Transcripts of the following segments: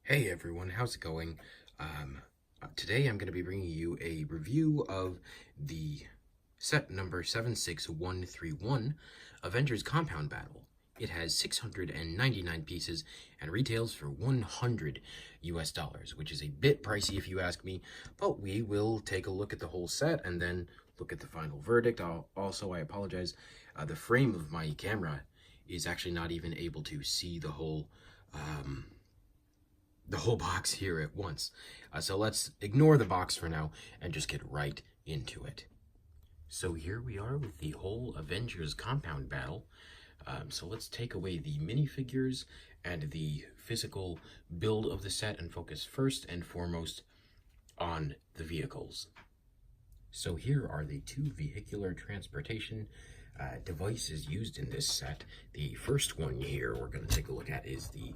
Hey everyone, how's it going? Today I'm going to be bringing you a review of the set number 76131 Avengers Compound Battle. It has 699 pieces and retails for 100 US dollars, which is a bit pricey if you ask me, but we will take a look at the whole set and then look at the final verdict. I apologize, the frame of my camera is actually not even able to see the whole box here at once. So let's ignore the box for now and just get right into it. So here we are with the whole Avengers compound battle. So let's take away the minifigures and the physical build of the set and focus first and foremost on the vehicles. So here are the two vehicular transportation devices used in this set. The first one here we're going to take a look at is the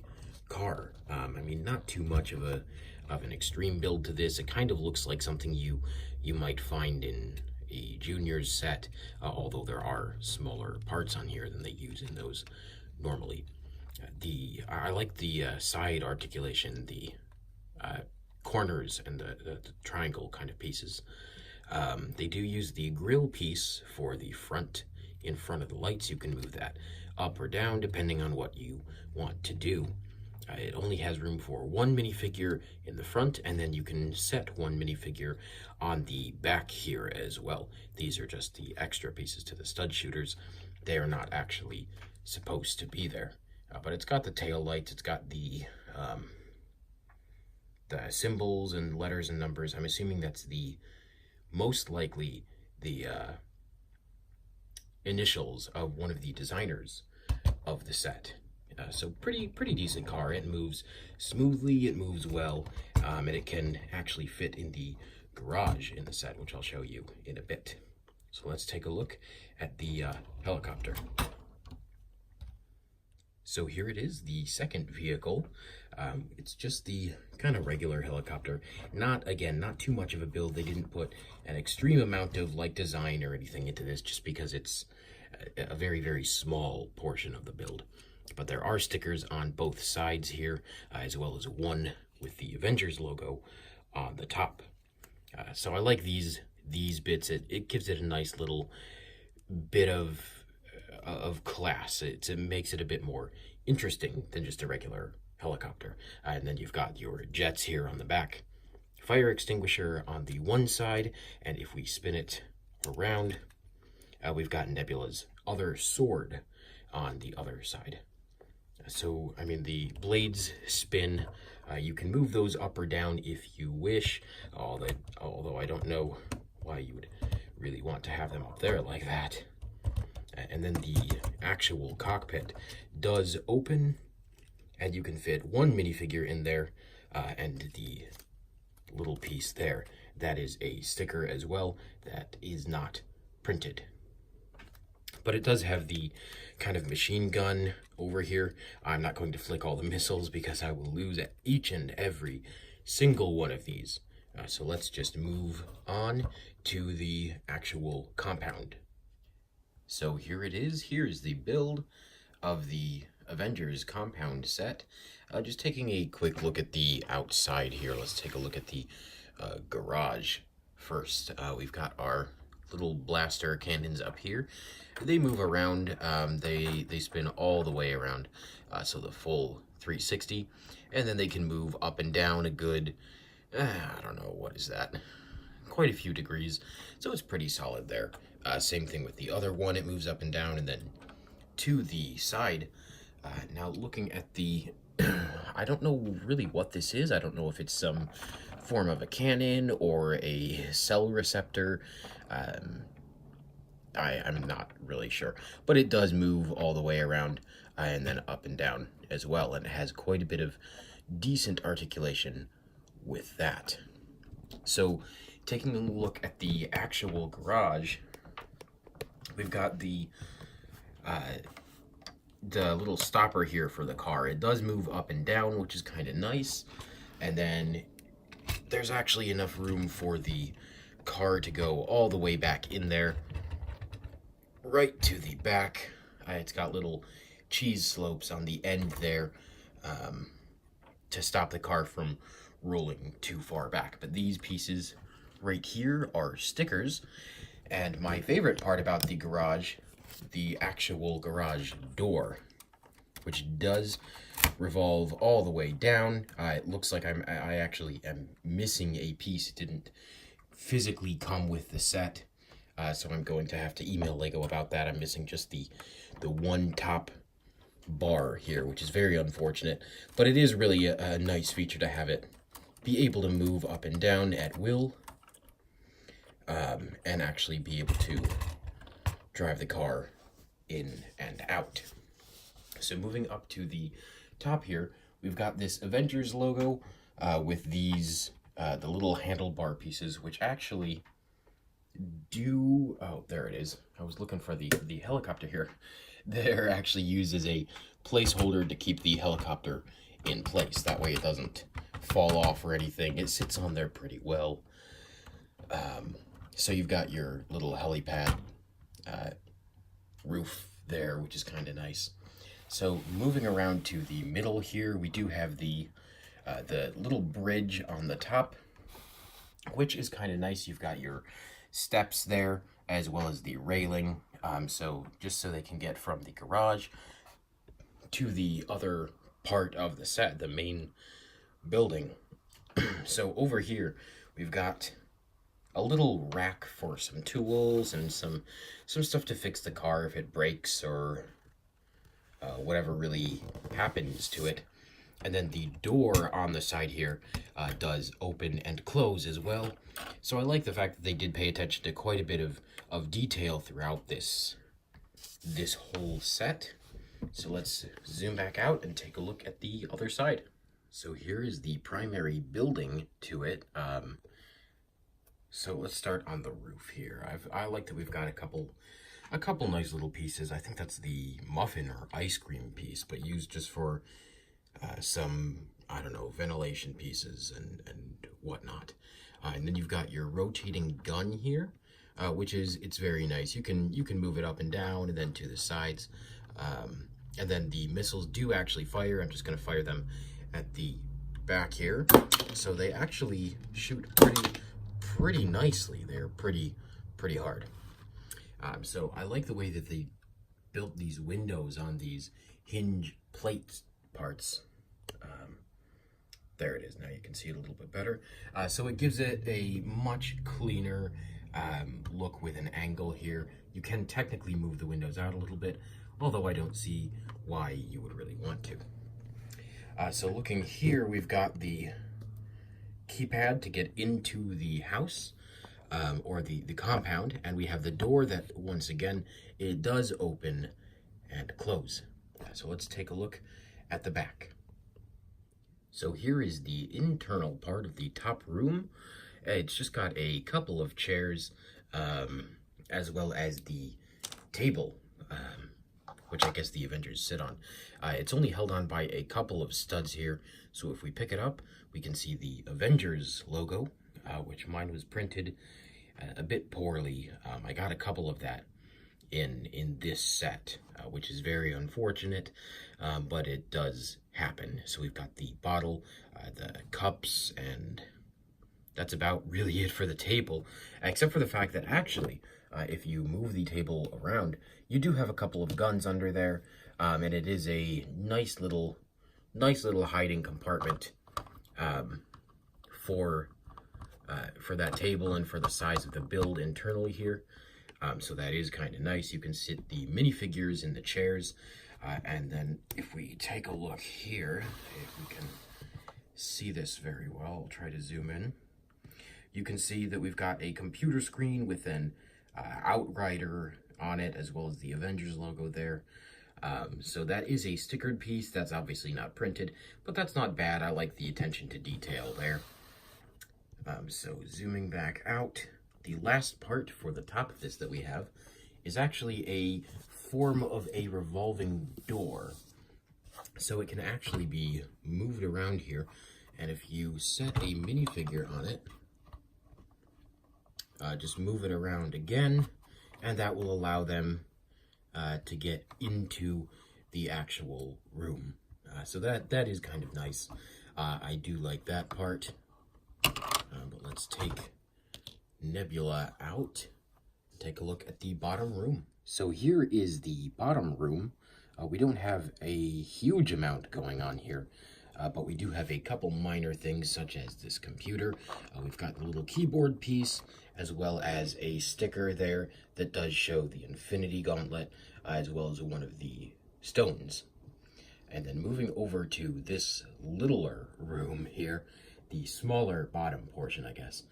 car. I mean, not too much of an extreme build to this. It kind of looks like something you might find in a junior's set, although there are smaller parts on here than they use in those normally. I like the side articulation, the corners and the triangle kind of pieces. They do use the grill piece for the front, in front of the lights. You can move that up or down depending on what you want to do. It only has room for one minifigure in the front, and then you can set one minifigure on the back here as well. These are just the extra pieces to the stud shooters. They are not actually supposed to be there. But it's got the tail lights, it's got the symbols and letters and numbers. I'm assuming that's most likely the initials of one of the designers of the set. So pretty decent car. It moves smoothly, it moves well, and it can actually fit in the garage in the set, which I'll show you in a bit. So let's take a look at the helicopter. So here it is, the second vehicle. It's just the kind of regular helicopter. Not too much of a build. They didn't put an extreme amount of design or anything into this just because it's a very small portion of the build. But there are stickers on both sides here, as well as one with the Avengers logo on the top. So I like these bits. It gives it a nice little bit of class. It makes it a bit more interesting than just a regular helicopter. And then you've got your jets here on the back, fire extinguisher on the one side, and if we spin it around, we've got Nebula's other sword on the other side. So, I mean, the blades spin. You can move those up or down if you wish, although I don't know why you would really want to have them up there like that. And then the actual cockpit does open, and you can fit one minifigure in there, and the little piece there, that is a sticker as well that is not printed. But it does have the kind of machine gun over here. I'm not going to flick all the missiles because I will lose each and every single one of these. So let's just move on to the actual compound. So here it is. Here's the build of the Avengers compound set. Just taking a quick look at the outside here. Let's take a look at the garage first. We've got our little blaster cannons up here. They move around. They spin all the way around, so the full 360, and then they can move up and down a good, I don't know, what is that? Quite a few degrees, so it's pretty solid there. Same thing with the other one. It moves up and down and then to the side. Now looking at the, I don't know really what this is. I don't know if it's some form of a cannon or a cell receptor. I'm not really sure, but it does move all the way around and then up and down as well, and it has quite a bit of decent articulation with that. So taking a look at the actual garage, we've got the little stopper here for the car. It does move up and down, which is kind of nice, and then there's actually enough room for the car to go all the way back in there, right to the back. It's got little cheese slopes on the end there, to stop the car from rolling too far back. But these pieces right here are stickers. And my favorite part about the garage, the actual garage door, which does revolve all the way down. It looks like I actually am missing a piece. It didn't physically come with the set, so I'm going to have to email Lego about that. I'm missing just the one top bar here, which is very unfortunate, but it is really a nice feature to have it be able to move up and down at will, and actually be able to drive the car in and out. So moving up to the top here, we've got this Avengers logo with these, the little handlebar pieces, which actually do, oh, there it is. I was looking for the helicopter here. They're actually used as a placeholder to keep the helicopter in place. That way it doesn't fall off or anything. It sits on there pretty well. So you've got your little helipad roof there, which is kind of nice. So moving around to the middle here, we do have the little bridge on the top, which is kind of nice. You've got your steps there, as well as the railing, so just so they can get from the garage to the other part of the set, the main building. So over here, we've got a little rack for some tools and some stuff to fix the car if it breaks or whatever really happens to it. And then the door on the side here does open and close as well. So I like the fact that they did pay attention to quite a bit of detail throughout this whole set. So let's zoom back out and take a look at the other side. So here is the primary building to it. So let's start on the roof here. I like that we've got a couple nice little pieces. I think that's the muffin or ice cream piece, but used just for some, I don't know, ventilation pieces and whatnot. And then you've got your rotating gun here, which it's very nice. You can move it up and down and then to the sides. And then the missiles do actually fire. I'm just going to fire them at the back here. So they actually shoot pretty nicely. They're pretty hard. So I like the way that they built these windows on these hinge plate parts. There it is. Now you can see it a little bit better. So it gives it a much cleaner look with an angle here. You can technically move the windows out a little bit, although I don't see why you would really want to. So looking here, we've got the keypad to get into the house. Or the compound, and we have the door that, once again, it does open and close. So let's take a look at the back. So here is the internal part of the top room. It's just got a couple of chairs, as well as the table, which I guess the Avengers sit on. It's only held on by a couple of studs here, so if we pick it up, we can see the Avengers logo, which mine was printed a bit poorly. I got a couple of that in this set, which is very unfortunate, but it does happen. So we've got the bottle, the cups, and that's about really it for the table, except for the fact that actually, if you move the table around, you do have a couple of guns under there, and it is a nice little hiding compartment for that table and for the size of the build internally here. So that is kind of nice. You can sit the minifigures in the chairs, and then if we take a look here, if we can see this very well, I'll try to zoom in. You can see that we've got a computer screen with an Outrider on it, as well as the Avengers logo there. So that is a stickered piece. That's obviously not printed, but that's not bad. I like the attention to detail there. So zooming back out, the last part for the top of this that we have is actually a form of a revolving door. So it can actually be moved around here, and if you set a minifigure on it, just move it around again, and that will allow them to get into the actual room. So that is kind of nice. I do like that part. But let's take Nebula out and take a look at the bottom room. So here is the bottom room. We don't have a huge amount going on here, but we do have a couple minor things such as this computer. We've got the little keyboard piece, as well as a sticker there that does show the Infinity Gauntlet, as well as one of the stones. And then moving over to this littler room here, the smaller bottom portion, I guess,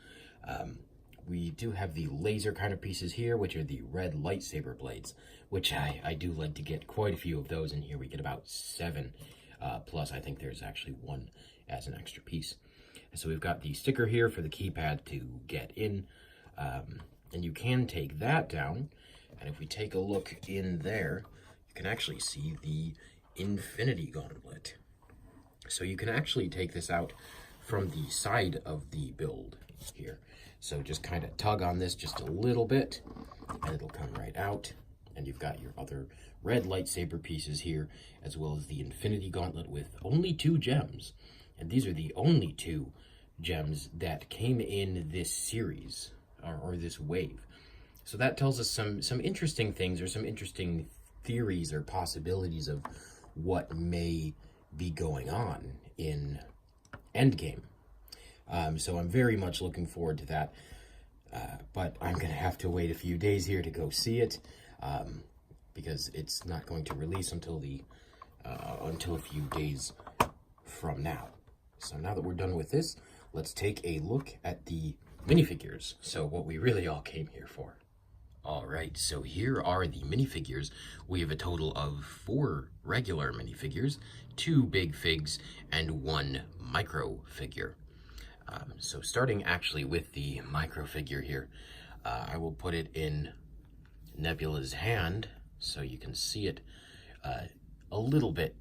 we do have the laser kind of pieces here, which are the red lightsaber blades, which I do like to get quite a few of those in here. We get about 7, plus I think there's actually 1 as an extra piece. And so we've got the sticker here for the keypad to get in, and you can take that down, and if we take a look in there, you can actually see the Infinity Gauntlet. So you can actually take this out from the side of the build here. So just kind of tug on this just a little bit, and it'll come right out. And you've got your other red lightsaber pieces here, as well as the Infinity Gauntlet with only 2 gems. And these are the only 2 gems that came in this series, or this wave. So that tells us some interesting things, or some interesting theories or possibilities of what may be going on in Endgame. So I'm very much looking forward to that, but I'm going to have to wait a few days here to go see it, because it's not going to release until a few days from now. So now that we're done with this, let's take a look at the minifigures, so what we really all came here for. Alright, so here are the minifigures. We have a total of 4 regular minifigures, 2 big figs, and 1 micro figure. So starting actually with the micro figure here, I will put it in Nebula's hand so you can see it a little bit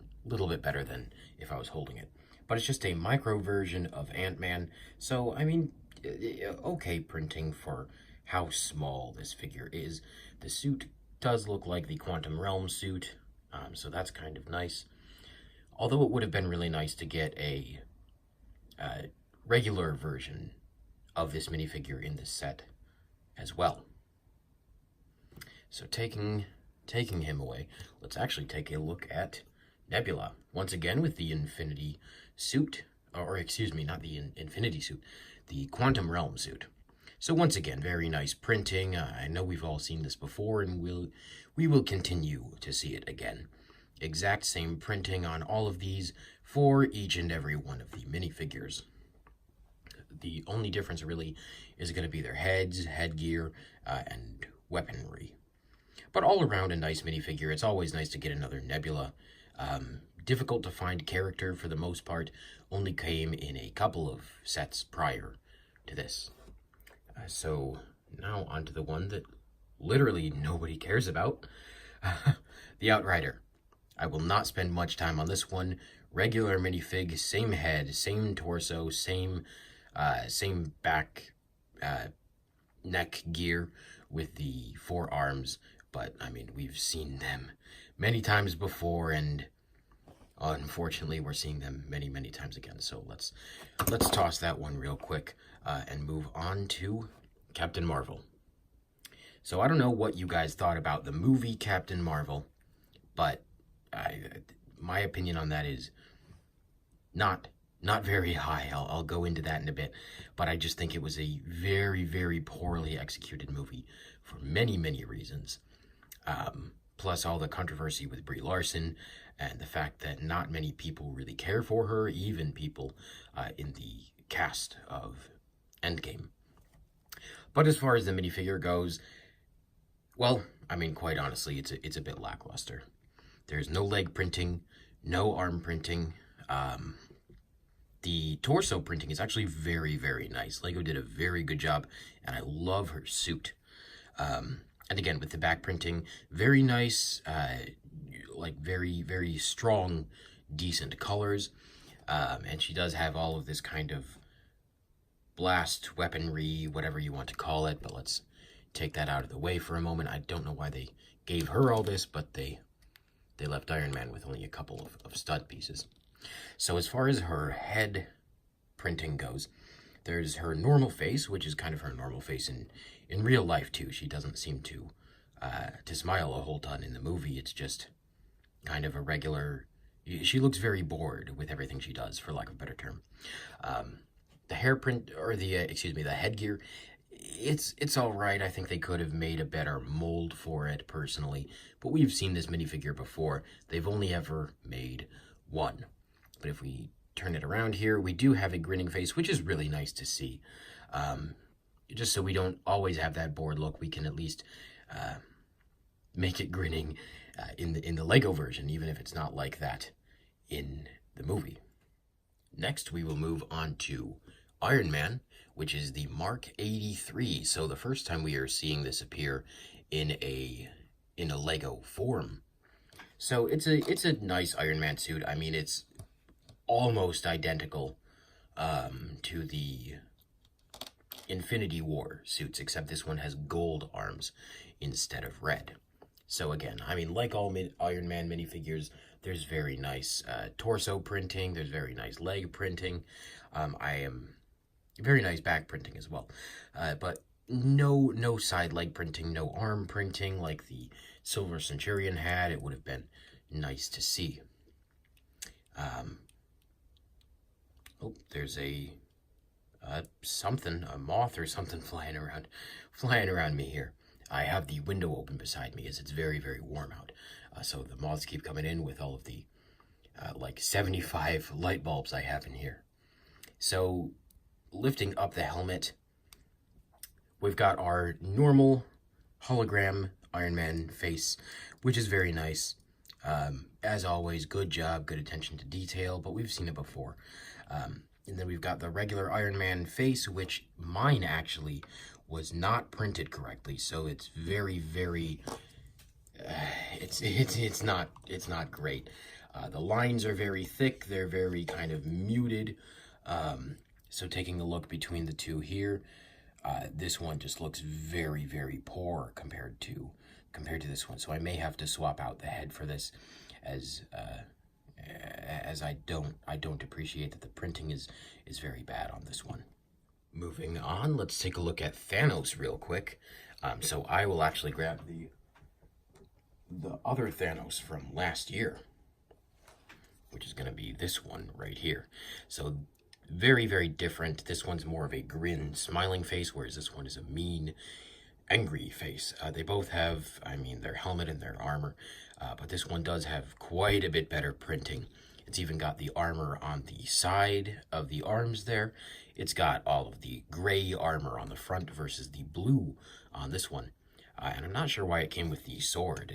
better than if I was holding it. But it's just a micro version of Ant-Man, so I mean, okay printing for how small this figure is. The suit does look like the Quantum Realm suit, so that's kind of nice. Although it would have been really nice to get a regular version of this minifigure in this set as well. So taking him away, let's actually take a look at Nebula. Once again with the Infinity suit, or excuse me, not the Infinity suit, the Quantum Realm suit. So once again, very nice printing. I know we've all seen this before, and we will continue to see it again. Exact same printing on all of these for each and every one of the minifigures. The only difference really is going to be their heads, headgear, and weaponry. But all around a nice minifigure. It's always nice to get another Nebula. Difficult to find character for the most part. Only came in a couple of sets prior to this. So now onto the one that literally nobody cares about. The Outrider. I will not spend much time on this one. Regular minifig, same head, same torso, same back, neck gear with the 4 arms. But, I mean, we've seen them many times before, and unfortunately, we're seeing them many, many times again. So let's toss that one real quick and move on to Captain Marvel. So I don't know what you guys thought about the movie Captain Marvel, but my opinion on that is not very high. I'll go into that in a bit, but I just think it was a very, very poorly executed movie for many, many reasons. Plus all the controversy with Brie Larson, and the fact that not many people really care for her, even people in the cast of Endgame. But as far as the minifigure goes, well, I mean, quite honestly, it's a bit lackluster. There's no leg printing, no arm printing. The torso printing is actually very, very nice. Lego did a very good job, and I love her suit. And again, with the back printing, very nice, like very, very strong, decent colors. And she does have all of this kind of blast weaponry, whatever you want to call it. But let's take that out of the way for a moment. I don't know why they gave her all this, but they left Iron Man with only a couple of stud pieces. So as far as her head printing goes, there's her normal face, which is kind of her normal face in real life too. She doesn't seem to smile a whole ton in the movie. It's just kind of a regular. She looks very bored with everything she does, for lack of a better term. The hair print, or the excuse me, the headgear, it's all right. I think they could have made a better mold for it personally, but we've seen this minifigure before. They've only ever made one. But if we turn it around here, we do have a grinning face, which is really nice to see. Just so we don't always have that bored look, we can at least make it grinning in the Lego version, even if it's not like that in the movie. Next, we will move on to Iron Man, which is the Mark 83. So the first time we are seeing this appear in a Lego form. So it's a nice Iron Man suit. I mean, it's almost identical to the Infinity War suits, except this one has gold arms instead of red. So again, I mean, like all Iron Man minifigures, there's very nice torso printing, there's very nice leg printing, very nice back printing as well, but no side leg printing, no arm printing like the Silver Centurion had. It would have been nice to see. Oh, there's a moth or something flying around me here. I have the window open beside me as it's very, very warm out. So the moths keep coming in with all of the like 75 light bulbs I have in here. So lifting up the helmet, we've got our normal hologram Iron Man face, which is very nice. As always, good job, good attention to detail, but we've seen it before. And then we've got the regular Iron Man face, which mine actually was not printed correctly, so it's very, very, it's not great. The lines are very thick, they're very kind of muted. So taking a look between the two here, this one just looks very, very poor compared to this one. So I may have to swap out the head for this, as I don't appreciate that the printing is very bad on this one. Moving on, let's take a look at Thanos real quick. So I will actually grab the other Thanos from last year, which is going to be this one right here. So very, very different. This one's more of a grin, smiling face, whereas this one is a mean, angry face. They both have, I mean, their helmet and their armor, but this one does have quite a bit better printing. It's even got the armor on the side of the arms there. It's got all of the gray armor on the front versus the blue on this one. And I'm not sure why it came with the sword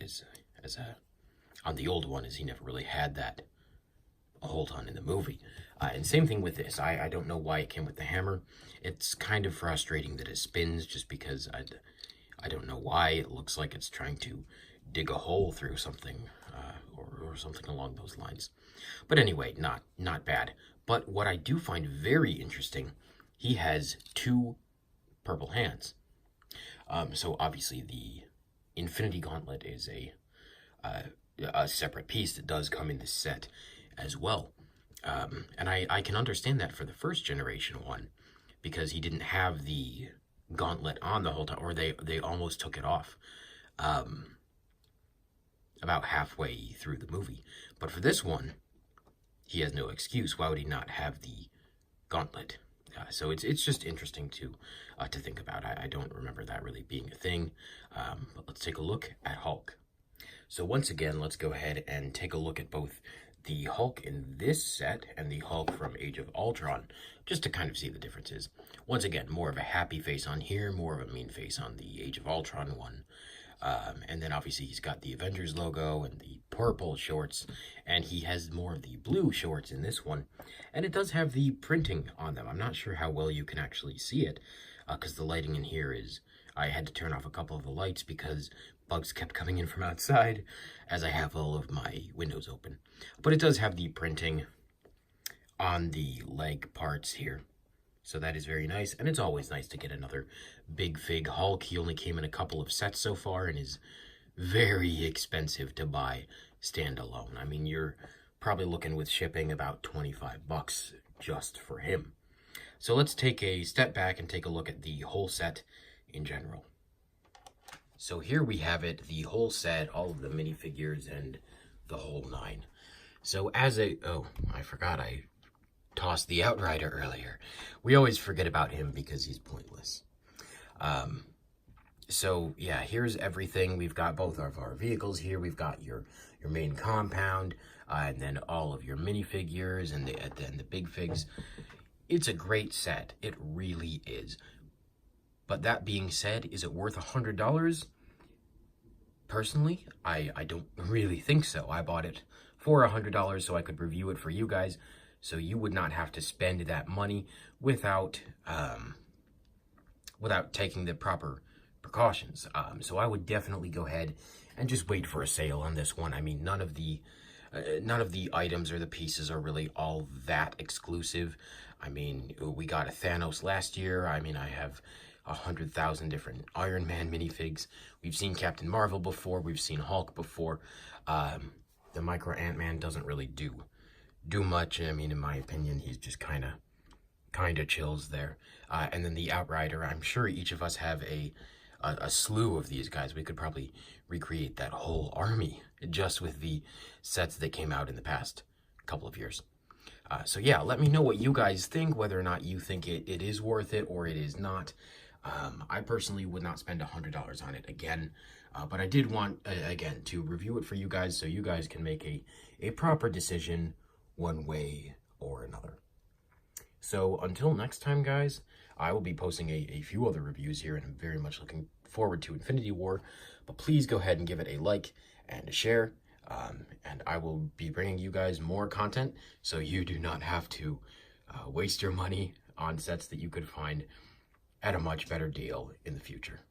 on the old one, as he never really had that a whole ton in the movie. And same thing with this. I don't know why it came with the hammer. It's kind of frustrating that it spins, just because I don't know why. It looks like it's trying to dig a hole through something, or something along those lines. But anyway, not bad. But what I do find very interesting, he has two purple hands. So obviously the Infinity Gauntlet is a separate piece that does come in this set as well. And I can understand that for the first generation one, because he didn't have the gauntlet on the whole time, or they almost took it off about halfway through the movie. But for this one, he has no excuse. Why would he not have the gauntlet? So it's just interesting to think about. I don't remember that really being a thing. But let's take a look at Hulk. So once again, let's go ahead and take a look at both the Hulk in this set and the Hulk from Age of Ultron, just to kind of see the differences. Once again, more of a happy face on here, more of a mean face on the Age of Ultron one. And then obviously he's got the Avengers logo and the purple shorts, and he has more of the blue shorts in this one. And it does have the printing on them. I'm not sure how well you can actually see it, because the lighting in here is, I had to turn off a couple of the lights because bugs kept coming in from outside as I have all of my windows open. But it does have the printing on the leg parts here. So that is very nice, and it's always nice to get another big fig Hulk. He only came in a couple of sets so far and is very expensive to buy standalone. I mean, you're probably looking with shipping about 25 bucks just for him. So let's take a step back and take a look at the whole set in general. So here we have it, the whole set, all of the minifigures and the whole nine. So oh, I forgot I tossed the Outrider earlier. We always forget about him because he's pointless. So yeah, here's everything. We've got both of our vehicles here. We've got your main compound, and then all of your minifigures and the big figs. It's a great set. It really is. But that being said, is it worth $100? Personally, I don't really think so. I bought it for $100 so I could review it for you guys, so you would not have to spend that money without taking the proper precautions. So I would definitely go ahead and just wait for a sale on this one. I mean, none of the items or the pieces are really all that exclusive. I mean, we got a Thanos last year. I mean, I have 100,000 different Iron Man minifigs. We've seen Captain Marvel before. We've seen Hulk before. The Micro Ant-Man doesn't really do much. I mean, in my opinion, he's just kind of chills there. And then the Outrider, I'm sure each of us have a slew of these guys. We could probably recreate that whole army just with the sets that came out in the past couple of years. So yeah, let me know what you guys think, whether or not you think it is worth it or it is not. I personally would not spend $100 on it again, but I did want, again, to review it for you guys so you guys can make a proper decision one way or another. So until next time, guys, I will be posting a few other reviews here, and I'm very much looking forward to Infinity War, but please go ahead and give it a like and a share, and I will be bringing you guys more content so you do not have to waste your money on sets that you could find at a much better deal in the future.